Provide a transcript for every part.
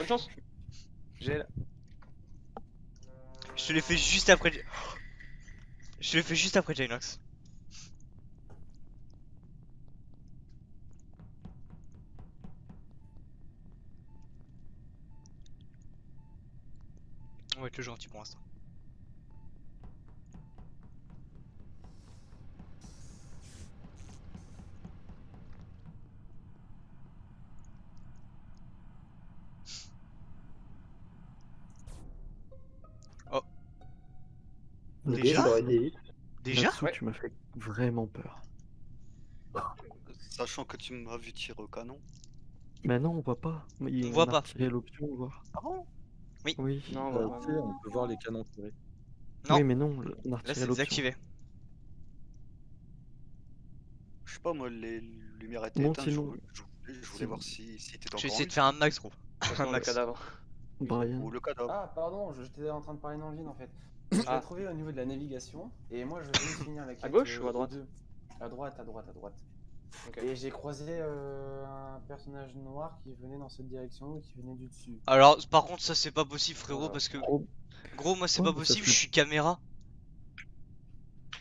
Bonne chance. J'ai. Je te l'ai fait juste après. Je te l'ai fait juste après Jinox. On va être le gentil pour l'instant. Oh. Le Déjà dé, j'aurais dit. Déjà Natsu, Ouais. tu m'as fait vraiment peur. Sachant que tu m'as vu tirer au canon. Mais non, on voit pas. On voit pas. a retiré l'option voir. Ah bon? Oui. Non, on va Tu sais, on peut voir les canons tirés. Non. Oui, mais non, on a Là retiré c'est l'option. désactivé. Je sais pas, moi, les lumières étaient Non, éteintes. sinon- Je voulais voir si t'étais Je vais encore essayer en de faire un max gros. façon, Un le max. cadavre. Brian. Ou le cadavre. Ah, pardon, j'étais en train de parler dans le vide en fait. Je l'ai Ah. trouvé au niveau de la navigation et moi je venais de finir la quête. gauche ou à aux droite? deux. À droite, à droite, à droite. Ok. Et j'ai croisé un personnage noir qui venait dans cette direction et qui venait du dessus. Alors par contre ça c'est pas possible frérot Voilà. parce que Gros. gros moi c'est Ouais, pas mais ça possible, fait- je suis caméra.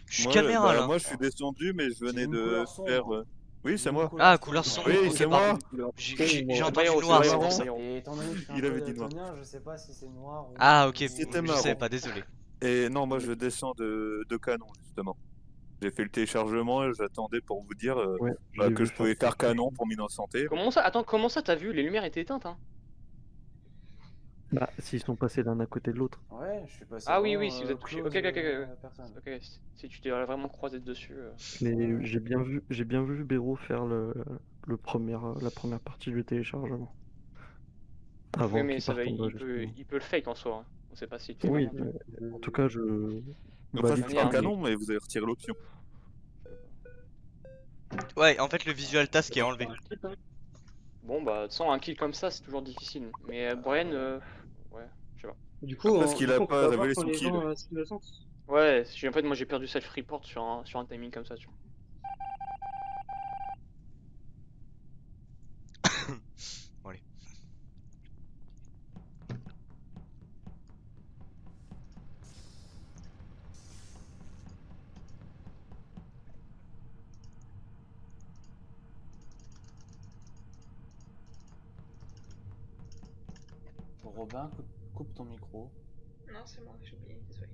Je suis Moi, caméra bah, là. moi je suis descendu, mais je venais une de couleur sombre. faire. Oui, c'est moi. Ah, couleur sombre. Oui, ok, c'est pardon. moi. J'ai entendu Bayrou, noir, c'est c'est Bayrou, pour c'est ça. Bayrou. Et étant donné que je suis un Il peu avait dit noir. daltonien, je sais pas si c'est noir ou... Ah ok, C'était je marron. savais pas, désolé. Et non, moi je descends de canon, justement. J'ai fait le téléchargement et j'attendais pour vous dire Ouais, bah, l'ai que vu je pouvais faire faire canon pour m'innocenter. Comment ça? Attends, comment ça t'as vu? Les lumières étaient éteintes, hein? Bah, s'ils sont passés l'un à côté de l'autre. Ouais, je suis passé Ah oui, vraiment, oui, si vous êtes touché. close, Ok, ok, ok, la personne. ok. Si tu t'es vraiment croisé dessus. Mais j'ai bien vu Béro faire la première partie du téléchargement. Avant Oui, mais qu'il ça va, parte en bas, justement. il peut le fake en soi. Hein. On sait pas s'il fait Oui, vraiment. mais en tout cas, je Enfin, valide je fais un manière, canon, mais vous avez retiré l'option. Ouais, en fait le visual task est enlevé. Bon, bah, sans un kill comme ça, c'est toujours difficile. Mais Brian, ouais, je sais pas. Du coup, Parce qu'il a on peut pas voir révélé quand son les kill. gens s'innocent. Ouais, en fait, moi j'ai perdu self-report sur un timing comme ça, tu vois. Bon, allez. Robin, coupe ton micro. Non, c'est moi, j'ai oublié, désolé.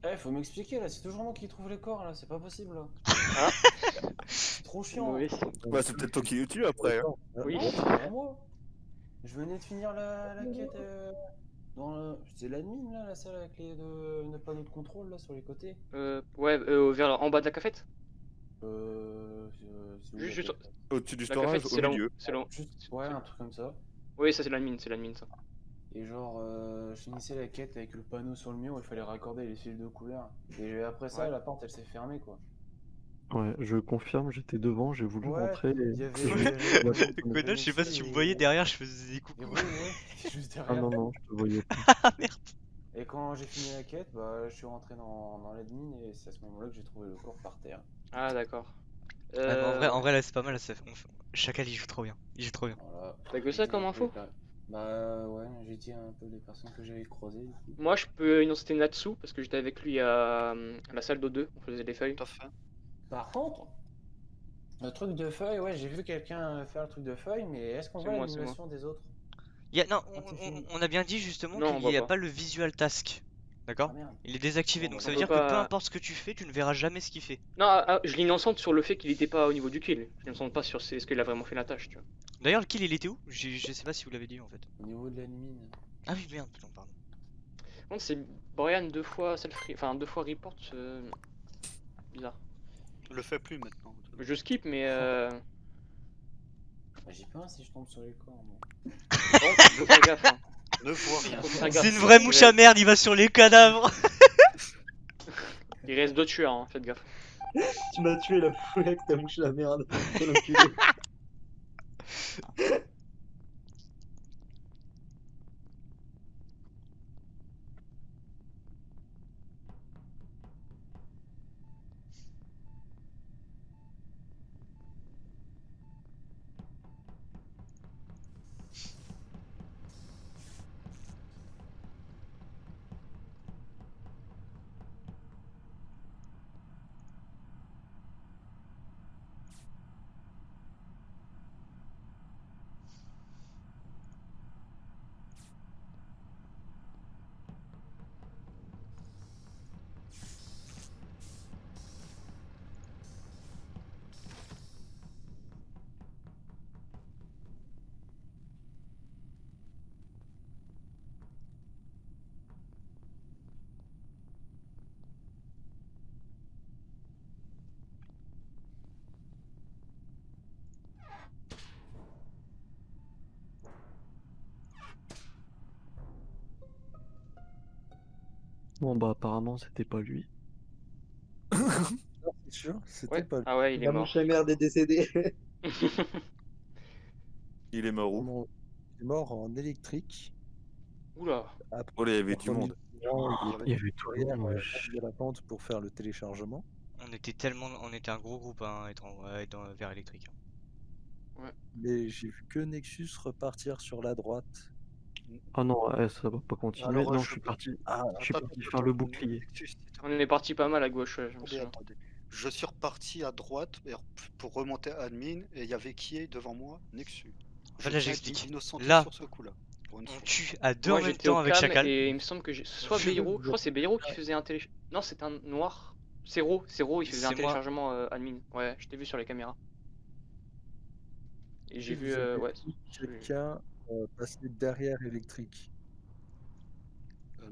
Eh, faut m'expliquer là, c'est toujours moi qui trouve les corps là, c'est pas possible là. Ah. C'est trop chiant. Mauvais. Bah, c'est peut-être toi qui le tue après. Hein. Oui. Non, c'est pas moi. Je venais de finir la quête dans c'est l'admin là, la salle avec les panneaux de contrôle là sur les côtés. Ouais, en bas de la cafette. C'est où, la Juste- quête Au-dessus du La storage, cafette, au c'est là où. milieu. C'est là où. Juste, ouais, un truc comme ça. Oui, ça c'est l'admin ça. Et genre, je finissais la quête avec le panneau sur le mur où il fallait raccorder les fils de couleur. Et après ça, Ouais. la porte elle s'est fermée quoi. Ouais, je confirme, j'étais devant, j'ai voulu Ouais, rentrer et... il y avait. Connard, je sais pas si tu me voyais derrière, je faisais des Et coucou. ouais, ouais, juste Ah derrière. non, non, je te voyais pas. Ah merde. Et quand j'ai fini la quête, bah, je suis rentré dans l'admin et c'est à ce moment-là que j'ai trouvé le corps par terre. Ah, d'accord. Ah, mais en vrai là c'est pas mal, Chacal il joue trop bien. Il joue trop bien. Voilà. T'as que ça comme info? Bah ouais, j'ai dit un peu les personnes que j'avais croisées. Du coup. Moi, je peux innocenter Natsu parce que j'étais avec lui à la salle d'O2, on faisait des feuilles. Tout à fait. Par contre, le truc de feuille, ouais, j'ai vu quelqu'un faire le truc de feuille, mais est-ce qu'on C'est voit moi, c'est l'animation des autres? Non, Quand il finit. on a bien dit justement Non, on qu'il voit n'y a pas. pas le visual task. D'accord? Ah merde. Il est désactivé, Bon, donc bah, ça on veut peut dire que peu pas- importe ce que tu fais, tu ne verras jamais ce qu'il fait. Non, je l'innocente sur le fait qu'il était pas au niveau du kill. Je l'innocente pas sur est-ce qu'il a vraiment fait la tâche, tu vois. D'ailleurs, le kill il était où? Je sais pas si vous l'avez dit en fait. Au niveau de l'admin. Ah oui, merde, putain, pardon. Par contre, c'est Brian 2 fois enfin 2 fois report. Bizarre. Le fais plus maintenant. Je skip, mais Bah, j'ai peur si je tombe sur les corps. Moi. bon, faut faire gaffe. Hein. Ne vois rien. Faut faire gaffe. C'est une vraie mouche à merde, il va sur les cadavres. Il reste 2 tueurs, hein, faites gaffe. Tu m'as tué la foule avec ta mouche la merde. Quel enculé. Bon bah apparemment c'était pas lui. C'est sûr, c'était Ouais. pas lui. Ah ouais, il est La mort. mouche à merde est décédée. Il est mort où? Bon, il est mort en électrique. Oula. Après, Oh là, il y avait du remis monde. le client, Il y avait tout le derrière, monde, au wesh. bas de la pente pour faire le téléchargement. On était un gros groupe à être vers électrique. Mais j'ai vu que Nexus repartir sur la droite. Ah non, ça va pas continuer. Alors, non, je je suis peux- parti. Ah, Je suis Attends, parti attends, faire le attends, bouclier. Nexus, c'était- On est parti pas mal à gauche, ouais, je me Attendez, souviens. attendez. Je suis reparti à droite pour remonter admin et il y avait qui est devant moi? Nexus. En fait, Je là, tiens à j'explique. innocenter Là, sur ce coup-là. Pour une On fois. tue à deux Moi en même j'étais au temps avec cam Chacal. et il me semble que soit Je- Beiro, je crois que c'est Beiro qui faisait un télé... Non, c'est un noir. Zéro, il faisait un C'est moi. téléchargement admin. Ouais, je t'ai vu sur les caméras. Et j'ai vu, vous avez ouais. vu quelqu'un passer derrière électrique.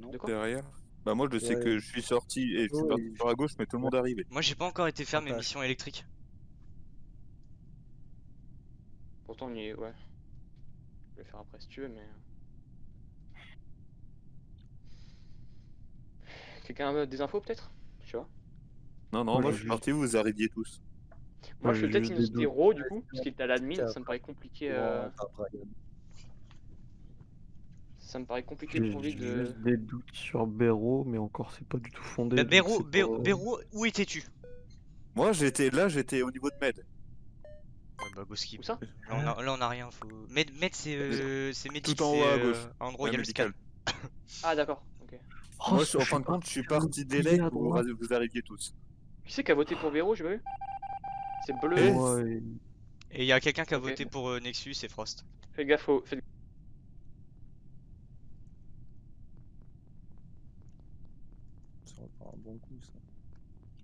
Non. De quoi? Derrière? Bah moi je sais Ouais. que je suis sorti et je suis Ouais, parti il- sur la gauche, mais tout le monde est arrivé. Moi, j'ai pas encore été faire mes Partage. missions électriques. Pourtant, on y est, ouais. Je vais le faire après si tu veux, mais. Quelqu'un a des infos peut-être? Je sais pas. Non, non, Moi, moi j'ai je suis juste- parti, vous arriviez tous. Moi Ouais, je vais j'ai peut-être juste des initier doutes. Ro du coup, parce qu'il était à l'admin, Tiens, ça me paraît compliqué. Bon, pas Brian. Ça me paraît compliqué J'ai pour lui j'ai de. juste des doutes sur Béro, mais encore c'est pas du tout fondé. Bah, donc c'est pas- Béro, où étais-tu? Moi j'étais au niveau de Med. Ouais, bah, go skip. Où ça? Là, on a rien. Med, c'est Medit, Tout en c'est, haut à gauche. un endroit où il y a Ouais, le scan. médical. Ah d'accord, ok. Oh, Moi, je en suis fin de compte, je suis faire le parti bouclier d'élect à où droite. vous arriviez tous. Qui c'est qui a voté pour Véro, j'ai pas vu? C'est bleu. Eh, Moi, Et il y a quelqu'un qui a Ok. voté pour Nexus et Frost. Fais gaffe au. Ça va pas un bon coup, ça.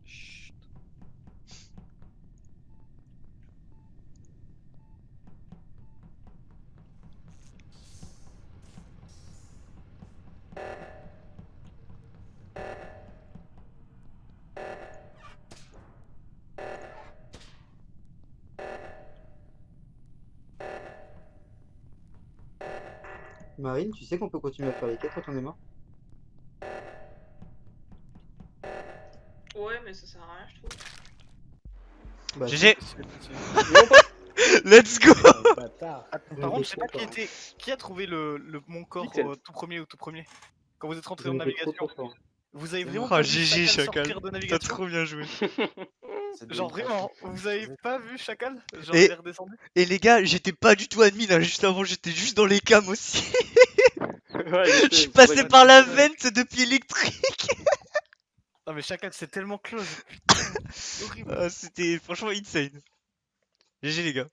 Chut. Marine, tu sais qu'on peut continuer à faire les quêtes quand on est mort? Ouais, mais ça sert à rien, je trouve. Bah, GG. Non, pas. Let's go. Bâtard. Par contre, je sais pas qui a trouvé mon corps Pixel. tout premier. Quand vous êtes rentré J'en en étais trop navigation, content. vous avez vraiment Oh, pas vu GG, Chacal Chacal. sortir de T'as navigation? trop bien joué. Genre vraiment, vous avez pas vu Chacal? Genre Et- il est redescendu? Et les gars, j'étais pas du tout admin là, juste avant, j'étais juste dans les cams aussi. Ouais, Je suis passé par la vente depuis électrique. Non mais Chacal c'est tellement close, putain, c'est horrible. C'était franchement insane. GG les gars.